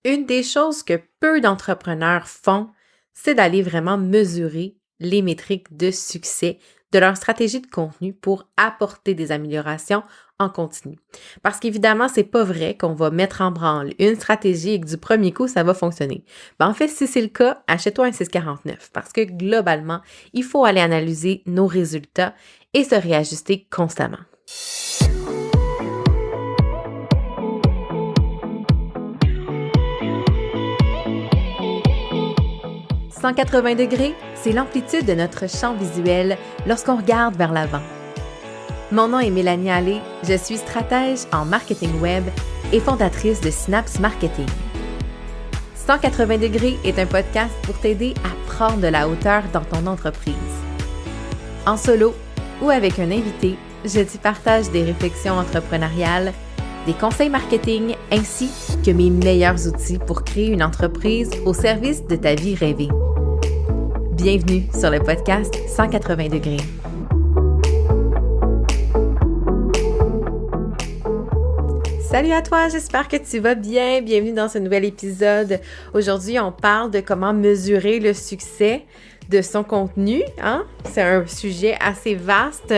Une des choses que peu d'entrepreneurs font, c'est d'aller vraiment mesurer les métriques de succès de leur stratégie de contenu pour apporter des améliorations en continu. Parce qu'évidemment, c'est pas vrai qu'on va mettre en branle une stratégie et que du premier coup, ça va fonctionner. En fait, si c'est le cas, achète-toi un 649 parce que globalement, il faut aller analyser nos résultats et se réajuster constamment. 180 degrés, c'est l'amplitude de notre champ visuel lorsqu'on regarde vers l'avant. Mon nom est Mélanie Allé, je suis stratège en marketing web et fondatrice de Synapse Marketing. 180 degrés est un podcast pour t'aider à prendre de la hauteur dans ton entreprise. En solo ou avec un invité, je t'y partage des réflexions entrepreneuriales, des conseils marketing ainsi que mes meilleurs outils pour créer une entreprise au service de ta vie rêvée. Bienvenue sur le podcast 180 degrés. Salut à toi, j'espère que tu vas bien. Bienvenue dans ce nouvel épisode. Aujourd'hui, on parle de comment mesurer le succès de son contenu. C'est un sujet assez vaste.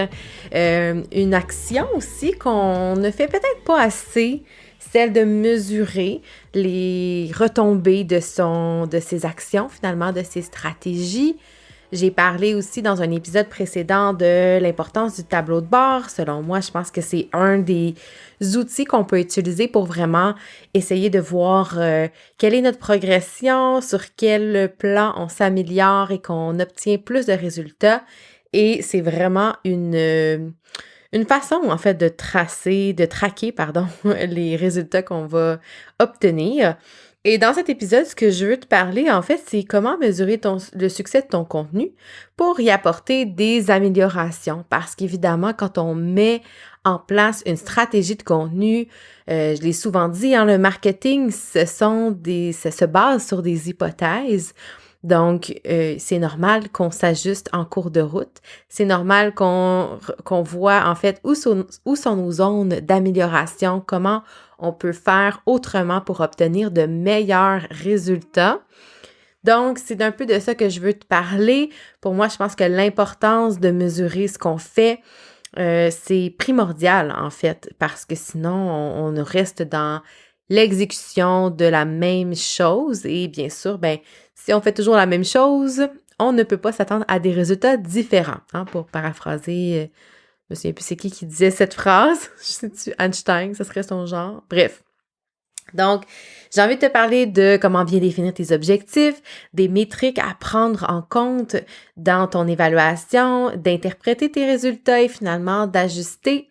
Une action aussi qu'on ne fait peut-être pas assez, celle de mesurer les retombées de ses actions, finalement, de ses stratégies. J'ai parlé aussi dans un épisode précédent de l'importance du tableau de bord. Selon moi, je pense que c'est un des outils qu'on peut utiliser pour vraiment essayer de voir quelle est notre progression, sur quel plan on s'améliore et qu'on obtient plus de résultats. Et c'est vraiment une façon, en fait, de traquer, les résultats qu'on va obtenir. Et dans cet épisode, ce que je veux te parler, en fait, c'est comment mesurer le succès de ton contenu pour y apporter des améliorations. Parce qu'évidemment, quand on met en place une stratégie de contenu, je l'ai souvent dit, le marketing, ça se base sur des hypothèses. Donc, c'est normal qu'on s'ajuste en cours de route. C'est normal qu'on voit, en fait, où sont nos zones d'amélioration, comment on peut faire autrement pour obtenir de meilleurs résultats. Donc, c'est un peu de ça que je veux te parler. Pour moi, je pense que l'importance de mesurer ce qu'on fait, c'est primordial, en fait, parce que sinon, on reste dans l'exécution de la même chose. Et bien sûr, si on fait toujours la même chose, on ne peut pas s'attendre à des résultats différents. Pour paraphraser, je me souviens plus c'est qui disait cette phrase. Je sais-tu, Einstein, ça serait son genre. Bref. Donc, j'ai envie de te parler de comment bien définir tes objectifs, des métriques à prendre en compte dans ton évaluation, d'interpréter tes résultats et finalement d'ajuster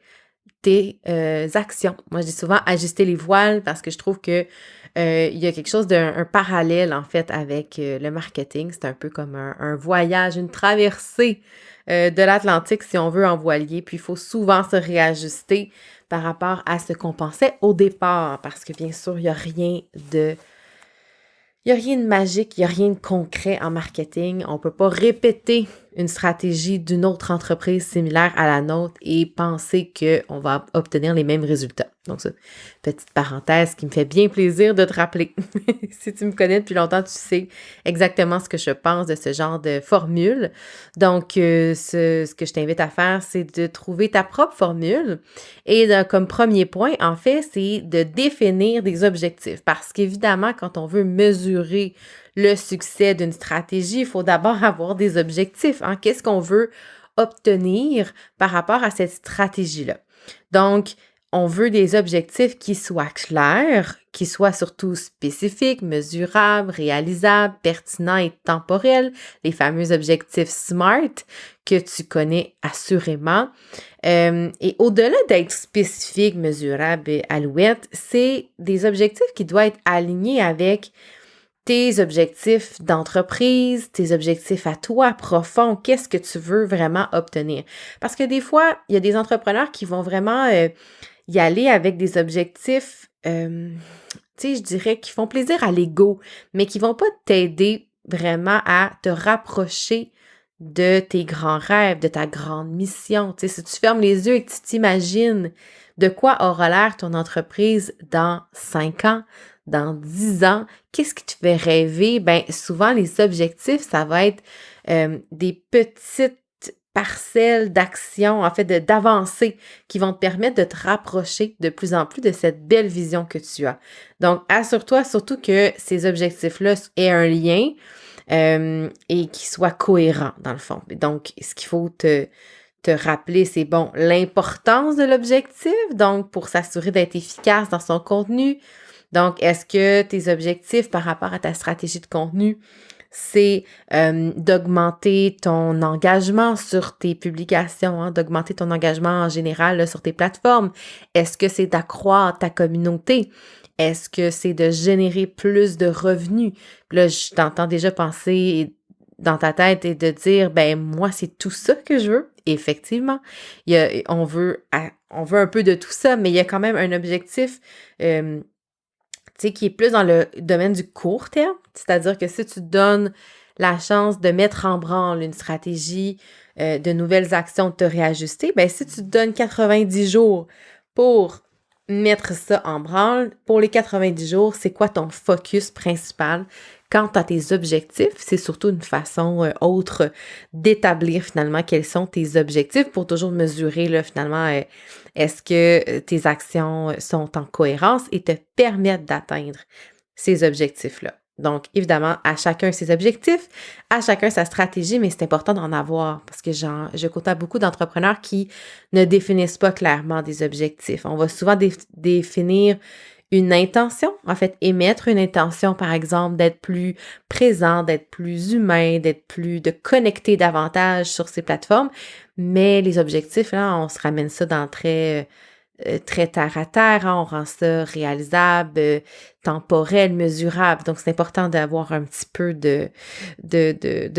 tes actions. Moi, je dis souvent ajuster les voiles parce que je trouve que il y a quelque chose d'un parallèle, en fait, avec le marketing. C'est un peu comme un voyage, une traversée de l'Atlantique, si on veut, en voilier. Puis, il faut souvent se réajuster par rapport à ce qu'on pensait au départ. Parce que, bien sûr, il n'y a rien de magique, il n'y a rien de concret en marketing. On ne peut pas répéter une stratégie d'une autre entreprise similaire à la nôtre et penser qu'on va obtenir les mêmes résultats. Donc, ça, petite parenthèse qui me fait bien plaisir de te rappeler. Si tu me connais depuis longtemps, tu sais exactement ce que je pense de ce genre de formule. Donc, ce que je t'invite à faire, c'est de trouver ta propre formule. Et comme premier point, en fait, c'est de définir des objectifs. Parce qu'évidemment, quand on veut mesurer le succès d'une stratégie, il faut d'abord avoir des objectifs. Qu'est-ce qu'on veut obtenir par rapport à cette stratégie-là? Donc, on veut des objectifs qui soient clairs, qui soient surtout spécifiques, mesurables, réalisables, pertinents et temporels, les fameux objectifs SMART que tu connais assurément. Et au-delà d'être spécifique, mesurable et alouette, c'est des objectifs qui doivent être alignés avec tes objectifs d'entreprise, tes objectifs à toi profonds, qu'est-ce que tu veux vraiment obtenir? Parce que des fois, il y a des entrepreneurs qui vont vraiment y aller avec des objectifs, je dirais, qui font plaisir à l'ego, mais qui vont pas t'aider vraiment à te rapprocher de tes grands rêves, de ta grande mission. Si tu fermes les yeux et que tu t'imagines de quoi aura l'air ton entreprise dans 5 ans, dans 10 ans, qu'est-ce qui te fait rêver? Ben souvent, les objectifs, ça va être des petites parcelles d'action, en fait, d'avancées qui vont te permettre de te rapprocher de plus en plus de cette belle vision que tu as. Donc, assure-toi surtout que ces objectifs-là aient un lien et qu'ils soient cohérents, dans le fond. Donc, ce qu'il faut te rappeler, c'est bon, l'importance de l'objectif, donc pour s'assurer d'être efficace dans son contenu. Donc, est-ce que tes objectifs par rapport à ta stratégie de contenu, c'est d'augmenter ton engagement sur tes publications, hein, d'augmenter ton engagement en général là, sur tes plateformes? Est-ce que c'est d'accroître ta communauté? Est-ce que c'est de générer plus de revenus? Puis là, je t'entends déjà penser dans ta tête et de dire, ben moi, c'est tout ça que je veux. Effectivement, on veut un peu de tout ça, mais il y a quand même un objectif qui est plus dans le domaine du court terme, c'est-à-dire que si tu te donnes la chance de mettre en branle une stratégie, de nouvelles actions, de te réajuster, ben si tu te donnes 90 jours pour mettre ça en branle, pour les 90 jours, c'est quoi ton focus principal quant à tes objectifs? C'est surtout une façon autre d'établir finalement quels sont tes objectifs pour toujours mesurer là, finalement est-ce que tes actions sont en cohérence et te permettent d'atteindre ces objectifs-là. Donc, évidemment, à chacun ses objectifs, à chacun sa stratégie, mais c'est important d'en avoir parce que je côtoie beaucoup d'entrepreneurs qui ne définissent pas clairement des objectifs. On va souvent définir une intention, en fait, émettre une intention, par exemple, d'être plus présent, d'être plus humain, de connecter davantage sur ces plateformes. Mais les objectifs, là, on se ramène ça dans très terre à terre, hein, on rend ça réalisable, temporel, mesurable. Donc, c'est important d'avoir un petit peu de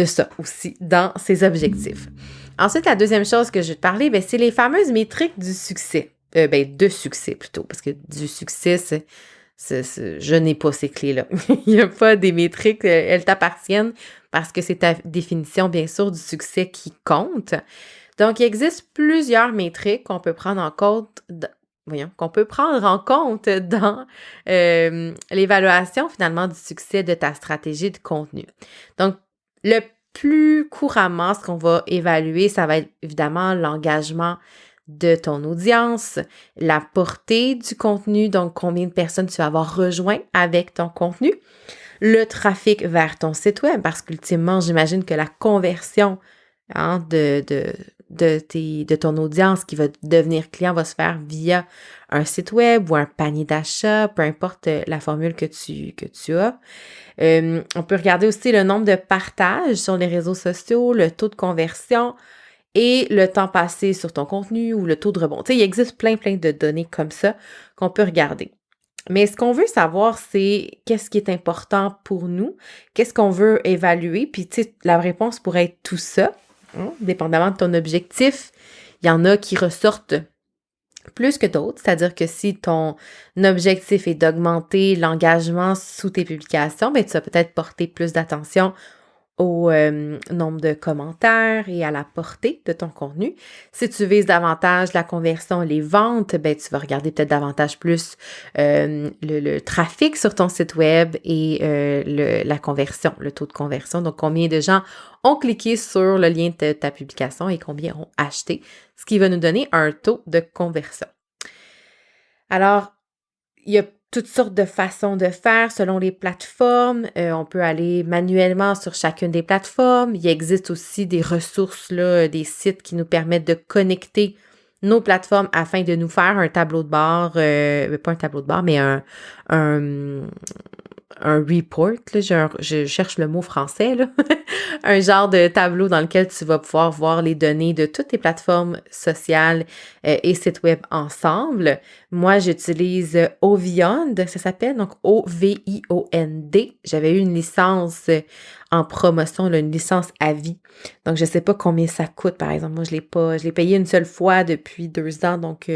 ça aussi dans ces objectifs. Ensuite, la deuxième chose que je vais te parler, ben, c'est les fameuses métriques du succès. De succès plutôt, parce que du succès, je n'ai pas ces clés-là. Il n'y a pas des métriques, elles t'appartiennent parce que c'est ta définition, bien sûr, du succès qui compte. Donc, il existe plusieurs métriques qu'on peut prendre en compte, dans l'évaluation finalement du succès de ta stratégie de contenu. Donc, le plus couramment, ce qu'on va évaluer, ça va être évidemment l'engagement de ton audience, la portée du contenu, donc combien de personnes tu vas avoir rejoint avec ton contenu, le trafic vers ton site web, parce qu'ultimement, j'imagine que la conversion de ton audience qui va devenir client va se faire via un site web ou un panier d'achat, peu importe la formule que tu as. On peut regarder aussi le nombre de partages sur les réseaux sociaux, le taux de conversion, et le temps passé sur ton contenu ou le taux de rebond. Tu sais, il existe plein de données comme ça qu'on peut regarder. Mais ce qu'on veut savoir, c'est qu'est-ce qui est important pour nous, qu'est-ce qu'on veut évaluer, puis tu sais, la réponse pourrait être tout ça, hein, dépendamment de ton objectif. Il y en a qui ressortent plus que d'autres, c'est-à-dire que si ton objectif est d'augmenter l'engagement sous tes publications, bien, tu vas peut-être porter plus d'attention au nombre de commentaires et à la portée de ton contenu. Si tu vises davantage la conversion, les ventes, ben tu vas regarder peut-être davantage plus le trafic sur ton site web et la conversion, le taux de conversion. Donc, combien de gens ont cliqué sur le lien de ta publication et combien ont acheté, ce qui va nous donner un taux de conversion. Alors, il y a toutes sortes de façons de faire selon les plateformes. On peut aller manuellement sur chacune des plateformes. Il existe aussi des ressources, là, des sites qui nous permettent de connecter nos plateformes afin de nous faire un tableau de bord, pas un tableau de bord, mais un report, là, je cherche le mot français, là. Un genre de tableau dans lequel tu vas pouvoir voir les données de toutes tes plateformes sociales et sites web ensemble. Moi, j'utilise Oviond, ça s'appelle, donc O-V-I-O-N-D. J'avais eu une licence en promotion, là, une licence à vie. Donc, je ne sais pas combien ça coûte, par exemple. Moi, je l'ai payé une seule fois depuis 2 ans, donc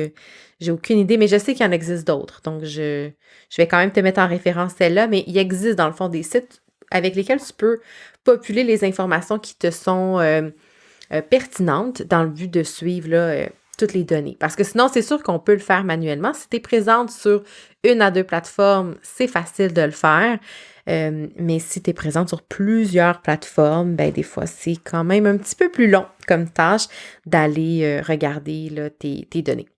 j'ai aucune idée, mais je sais qu'il y en existe d'autres. Donc, je vais quand même te mettre en référence celle-là, mais il existe dans le fond des sites avec lesquels tu peux populer les informations qui te sont pertinentes dans le but de suivre là, toutes les données. Parce que sinon, c'est sûr qu'on peut le faire manuellement. Si tu es présente sur 1 à 2 plateformes, c'est facile de le faire. Mais si tu es présente sur plusieurs plateformes, ben des fois, c'est quand même un petit peu plus long comme tâche d'aller regarder là, tes données.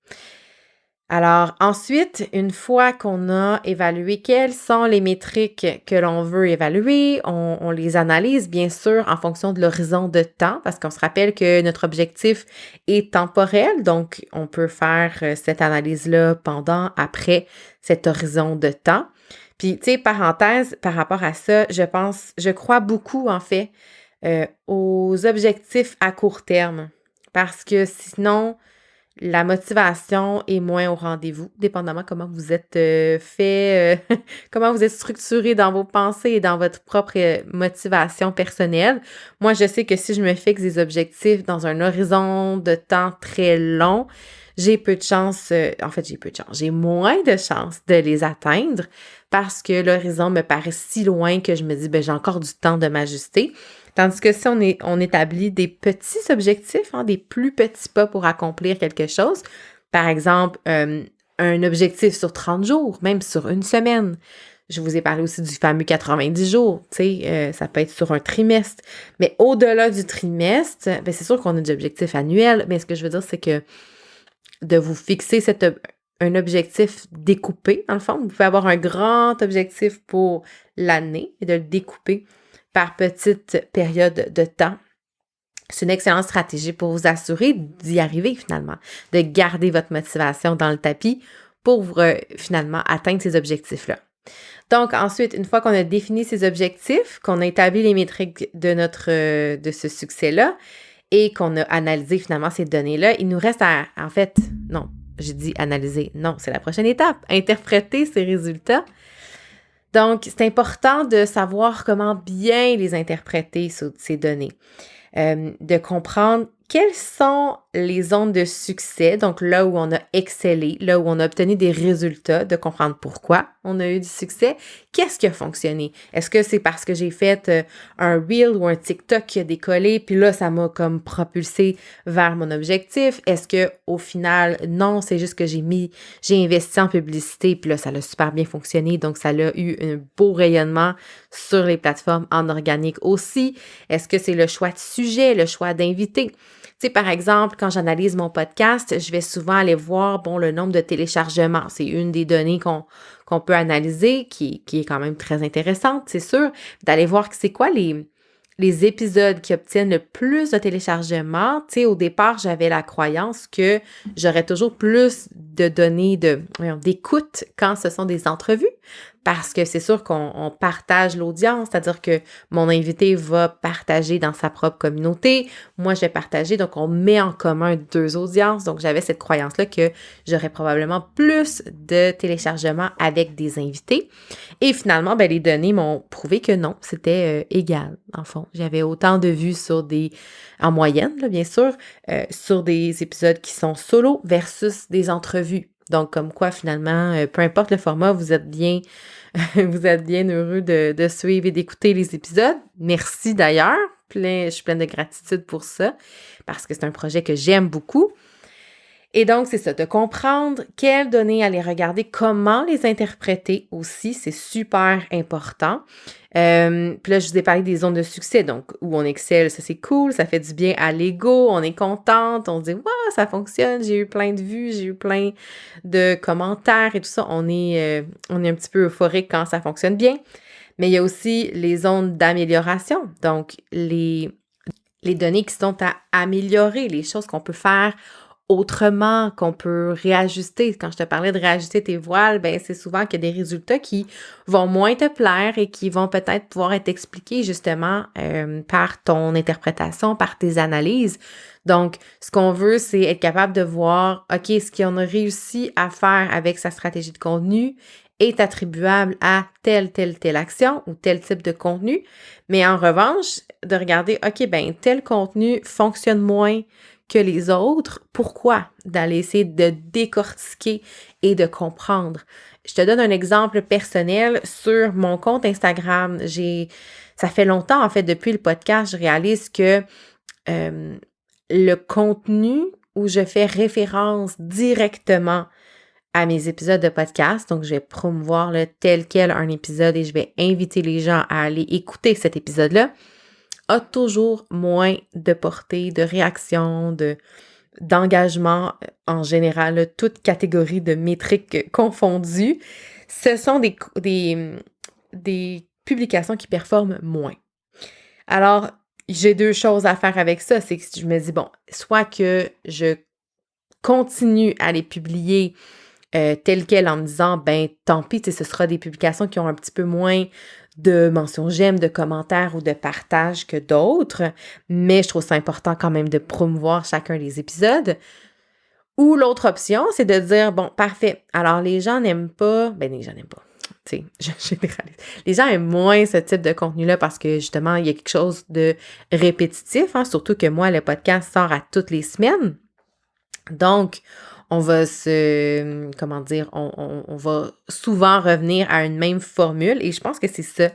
Alors ensuite, une fois qu'on a évalué quelles sont les métriques que l'on veut évaluer, on les analyse bien sûr en fonction de l'horizon de temps parce qu'on se rappelle que notre objectif est temporel, donc on peut faire cette analyse-là pendant, après cet horizon de temps. Puis, tu sais, parenthèse, par rapport à ça, je crois beaucoup en fait aux objectifs à court terme parce que sinon, la motivation est moins au rendez-vous, dépendamment comment vous êtes comment vous êtes structuré dans vos pensées et dans votre propre motivation personnelle. Moi, je sais que si je me fixe des objectifs dans un horizon de temps très long, j'ai moins de chances de les atteindre parce que l'horizon me paraît si loin que je me dis, j'ai encore du temps de m'ajuster. Tandis que si on établit des petits objectifs, des plus petits pas pour accomplir quelque chose, par exemple, un objectif sur 30 jours, même sur une semaine. Je vous ai parlé aussi du fameux 90 jours, ça peut être sur un trimestre. Mais au-delà du trimestre, c'est sûr qu'on a des objectifs annuels, mais ce que je veux dire, c'est que de vous fixer un objectif découpé, dans le fond. Vous pouvez avoir un grand objectif pour l'année et de le découper par petites périodes de temps. C'est une excellente stratégie pour vous assurer d'y arriver finalement, de garder votre motivation dans le tapis pour finalement atteindre ces objectifs-là. Donc ensuite, une fois qu'on a défini ces objectifs, qu'on a établi les métriques de ce succès-là et qu'on a analysé finalement ces données-là, il nous reste j'ai dit analyser. Non, c'est la prochaine étape. Interpréter ces résultats. Donc, c'est important de savoir comment bien les interpréter, ces données. De comprendre quelles sont les zones de succès, donc là où on a excellé, là où on a obtenu des résultats, de comprendre pourquoi on a eu du succès, qu'est-ce qui a fonctionné? Est-ce que c'est parce que j'ai fait un Reel ou un TikTok qui a décollé, puis là, ça m'a comme propulsé vers mon objectif? Est-ce que au final, non, c'est juste que j'ai investi en publicité, puis là, ça a super bien fonctionné, donc ça a eu un beau rayonnement sur les plateformes en organique aussi? Est-ce que c'est le choix de sujet, le choix d'invité? Tu sais, par exemple, quand j'analyse mon podcast, je vais souvent aller voir, le nombre de téléchargements. C'est une des données qu'on peut analyser, qui est quand même très intéressante, c'est sûr, d'aller voir c'est quoi les épisodes qui obtiennent le plus de téléchargements. Tu sais, au départ, j'avais la croyance que j'aurais toujours plus de données d'écoute quand ce sont des entrevues, parce que c'est sûr qu'on partage l'audience, c'est-à-dire que mon invité va partager dans sa propre communauté, moi je vais partager, donc on met en commun 2 audiences, donc j'avais cette croyance-là que j'aurais probablement plus de téléchargements avec des invités, et finalement, les données m'ont prouvé que non, c'était égal, en fond. J'avais autant de vues en moyenne, là, bien sûr, sur des épisodes qui sont solo versus des entrevues. Donc, comme quoi, finalement, peu importe le format, vous êtes bien heureux de suivre et d'écouter les épisodes. Merci d'ailleurs. Je suis pleine de gratitude pour ça, parce que c'est un projet que j'aime beaucoup. Et donc, c'est ça, de comprendre quelles données aller regarder, comment les interpréter aussi, c'est super important. Puis là, je vous ai parlé des zones de succès, donc où on excelle, ça c'est cool, ça fait du bien à l'ego, on est contente, on se dit « Wow, ça fonctionne, j'ai eu plein de vues, j'ai eu plein de commentaires et tout ça », on est un petit peu euphorique quand ça fonctionne bien. Mais il y a aussi les zones d'amélioration, donc les données qui sont à améliorer, les choses qu'on peut faire autrement, qu'on peut réajuster. Quand je te parlais de réajuster tes voiles, c'est souvent qu'il y a des résultats qui vont moins te plaire et qui vont peut-être pouvoir être expliqués justement par ton interprétation, par tes analyses. Donc, ce qu'on veut, c'est être capable de voir, OK, ce qu'on a réussi à faire avec sa stratégie de contenu est attribuable à telle action ou tel type de contenu. Mais en revanche, de regarder, OK, tel contenu fonctionne moins que les autres. Pourquoi? D'aller essayer de décortiquer et de comprendre. Je te donne un exemple personnel sur mon compte Instagram. Ça fait longtemps, en fait, depuis le podcast, je réalise que le contenu où je fais référence directement à mes épisodes de podcast. Donc, je vais promouvoir tel quel un épisode et je vais inviter les gens à aller écouter cet épisode-là, a toujours moins de portée, de réaction, d'engagement en général, toute catégorie de métriques confondues. Ce sont des publications qui performent moins. Alors, j'ai deux choses à faire avec ça. C'est que je me dis, bon, soit que je continue à les publier telles quelles en me disant, ben tant pis, ce sera des publications qui ont un petit peu moins de mentions j'aime, de commentaires ou de partages que d'autres, mais je trouve ça important quand même de promouvoir chacun des épisodes. Ou l'autre option, c'est de dire, bon, parfait, alors les gens n'aiment pas, tu sais, je généralise. Les gens aiment moins ce type de contenu-là parce que justement, il y a quelque chose de répétitif, hein, surtout que moi, le podcast sort à toutes les semaines. Donc, on va on va souvent revenir à une même formule et je pense que c'est ça.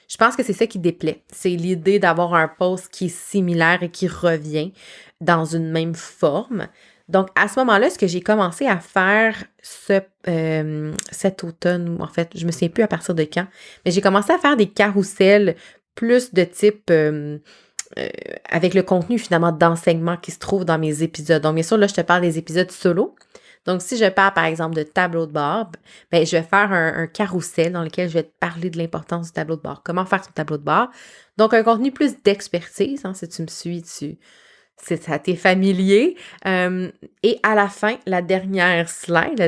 Je pense que c'est ça qui déplaît. C'est l'idée d'avoir un post qui est similaire et qui revient dans une même forme. Donc, à ce moment-là, ce que j'ai commencé à faire cet automne, ou en fait, je me souviens plus à partir de quand, mais j'ai commencé à faire des carousels plus de type avec le contenu finalement d'enseignement qui se trouve dans mes épisodes. Donc, bien sûr, là, je te parle des épisodes solo. Donc, si je parle, par exemple, de tableau de bord, ben, je vais faire un carrousel dans lequel je vais te parler de l'importance du tableau de bord. Comment faire son tableau de bord. Donc, un contenu plus d'expertise. Hein, si tu me suis, ça t'est familier. Et à la fin, la dernière slide,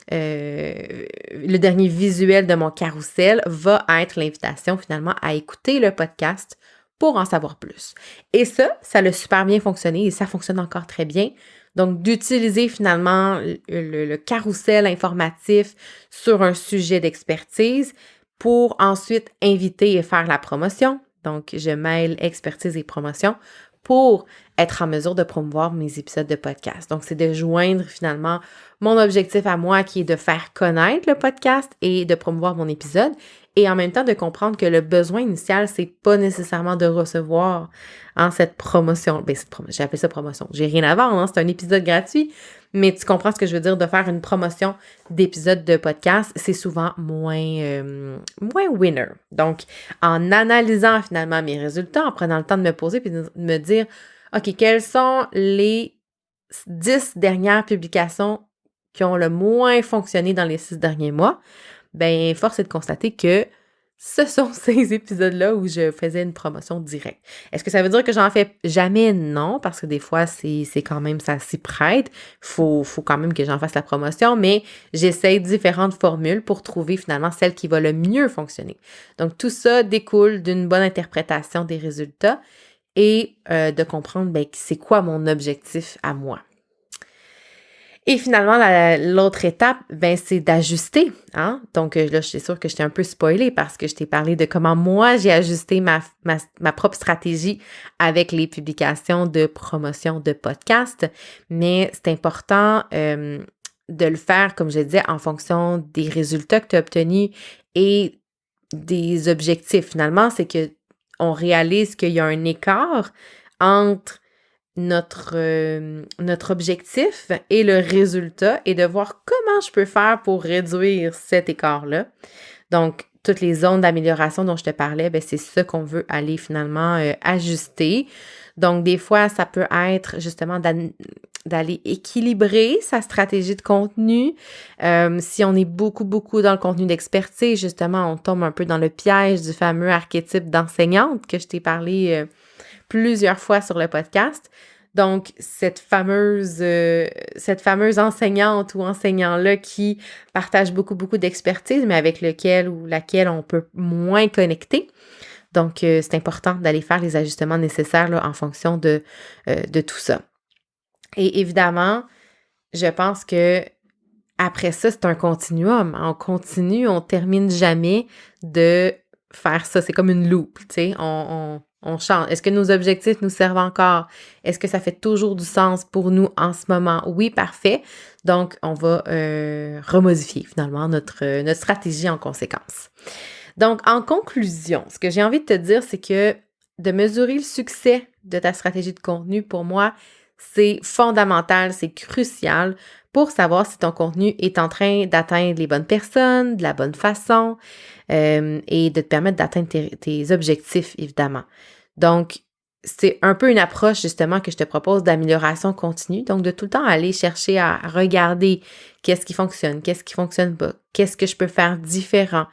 le dernier visuel de mon carrousel va être l'invitation finalement à écouter le podcast pour en savoir plus. Et ça a super bien fonctionné et ça fonctionne encore très bien. Donc, d'utiliser finalement le carrousel informatif sur un sujet d'expertise pour ensuite inviter et faire la promotion. Donc, je mêle expertise et promotion pour être en mesure de promouvoir mes épisodes de podcast. Donc, c'est de joindre finalement mon objectif à moi qui est de faire connaître le podcast et de promouvoir mon épisode et en même temps de comprendre que le besoin initial, c'est pas nécessairement de recevoir cette promotion. J'ai appelé ça promotion. J'ai rien à vendre, c'est un épisode gratuit, mais tu comprends ce que je veux dire, de faire une promotion d'épisodes de podcast, c'est souvent moins winner. Donc, en analysant finalement mes résultats, en prenant le temps de me poser puis de me dire, OK, quelles sont les 10 dernières publications qui ont le moins fonctionné dans les 6 derniers mois? Ben, force est de constater que ce sont ces épisodes-là où je faisais une promotion directe. Est-ce que ça veut dire que j'en fais jamais? Non, parce que des fois, c'est quand même, ça s'y prête. Faut quand même que j'en fasse la promotion, mais j'essaie différentes formules pour trouver finalement celle qui va le mieux fonctionner. Donc, tout ça découle d'une bonne interprétation des résultats et de comprendre, c'est quoi mon objectif à moi. Et finalement, l'autre étape, c'est d'ajuster. Hein? Donc là, je suis sûre que je t'ai un peu spoilée parce que je t'ai parlé de comment moi, j'ai ajusté ma propre stratégie avec les publications de promotion de podcast. Mais c'est important de le faire, comme je disais, en fonction des résultats que tu as obtenus et des objectifs. Finalement, c'est que on réalise qu'il y a un écart entre notre objectif et le résultat et de voir comment je peux faire pour réduire cet écart-là. Donc, toutes les zones d'amélioration dont je te parlais, c'est ça qu'on veut aller finalement ajuster. Donc, des fois, ça peut être justement d'aller équilibrer sa stratégie de contenu. Si on est beaucoup dans le contenu d'expertise, justement, on tombe un peu dans le piège du fameux archétype d'enseignante que je t'ai parlé plusieurs fois sur le podcast. Donc, cette fameuse enseignante ou enseignant-là qui partage beaucoup d'expertise, mais avec laquelle on peut moins connecter. Donc, c'est important d'aller faire les ajustements nécessaires là, en fonction de tout ça. Et évidemment, je pense que après ça, c'est un continuum. On continue, on termine jamais de faire ça. C'est comme une loupe, tu sais. On change. Est-ce que nos objectifs nous servent encore? Est-ce que ça fait toujours du sens pour nous en ce moment? Oui, parfait. Donc, on va remodifier finalement notre stratégie en conséquence. Donc, en conclusion, ce que j'ai envie de te dire, c'est que de mesurer le succès de ta stratégie de contenu, pour moi, c'est fondamental, c'est crucial pour savoir si ton contenu est en train d'atteindre les bonnes personnes, de la bonne façon et de te permettre d'atteindre tes objectifs, évidemment. Donc, c'est un peu une approche justement que je te propose d'amélioration continue. Donc, de tout le temps aller chercher à regarder qu'est-ce qui fonctionne pas, qu'est-ce que je peux faire différent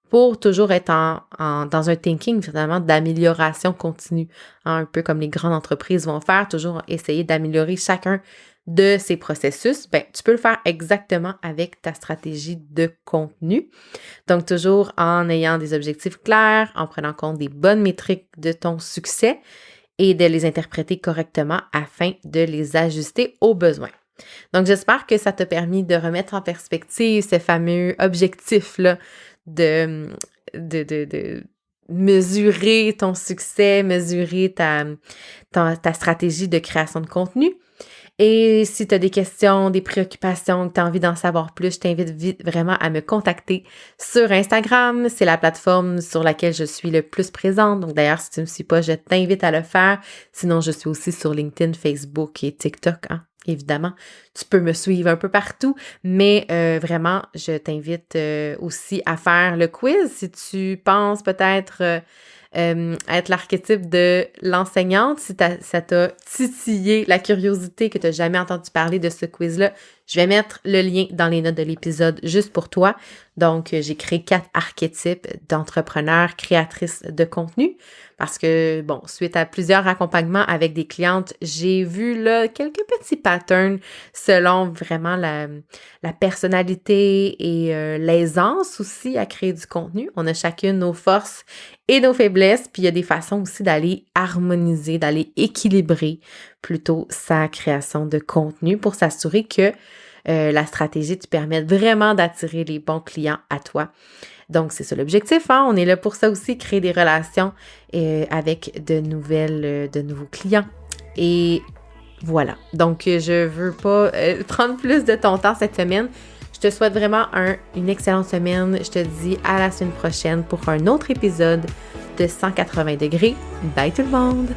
pour toujours être dans un thinking finalement d'amélioration continue. Un peu comme les grandes entreprises vont faire, toujours essayer d'améliorer chacun de ces processus. Ben, tu peux le faire exactement avec ta stratégie de contenu. Donc, toujours en ayant des objectifs clairs, en prenant compte des bonnes métriques de ton succès et de les interpréter correctement afin de les ajuster aux besoins. Donc, j'espère que ça t'a permis de remettre en perspective ce fameux objectif-là de mesurer ton succès, mesurer ta stratégie de création de contenu. Et si tu as des questions, des préoccupations, que tu as envie d'en savoir plus, je t'invite vraiment à me contacter sur Instagram. C'est la plateforme sur laquelle je suis le plus présente. Donc d'ailleurs, si tu ne me suis pas, je t'invite à le faire. Sinon, je suis aussi sur LinkedIn, Facebook et TikTok, évidemment. Tu peux me suivre un peu partout, mais vraiment, je t'invite aussi à faire le quiz si tu penses peut-être être l'archétype de l'enseignante, si ça t'a titillé la curiosité que tu n'as jamais entendu parler de ce quiz-là, je vais mettre le lien dans les notes de l'épisode juste pour toi. Donc, j'ai créé 4 archétypes d'entrepreneurs, créatrices de contenu parce que, bon, suite à plusieurs accompagnements avec des clientes, j'ai vu là quelques petits patterns selon vraiment la personnalité et l'aisance aussi à créer du contenu. On a chacune nos forces et nos faiblesses, puis il y a des façons aussi d'aller harmoniser, d'aller équilibrer plutôt sa création de contenu pour s'assurer que la stratégie te permette vraiment d'attirer les bons clients à toi. Donc, c'est ça l'objectif, On est là pour ça aussi, créer des relations avec de nouveaux clients. Et voilà. Donc, je veux pas prendre plus de ton temps cette semaine. Je te souhaite vraiment une excellente semaine. Je te dis à la semaine prochaine pour un autre épisode de 180 degrés. Bye tout le monde!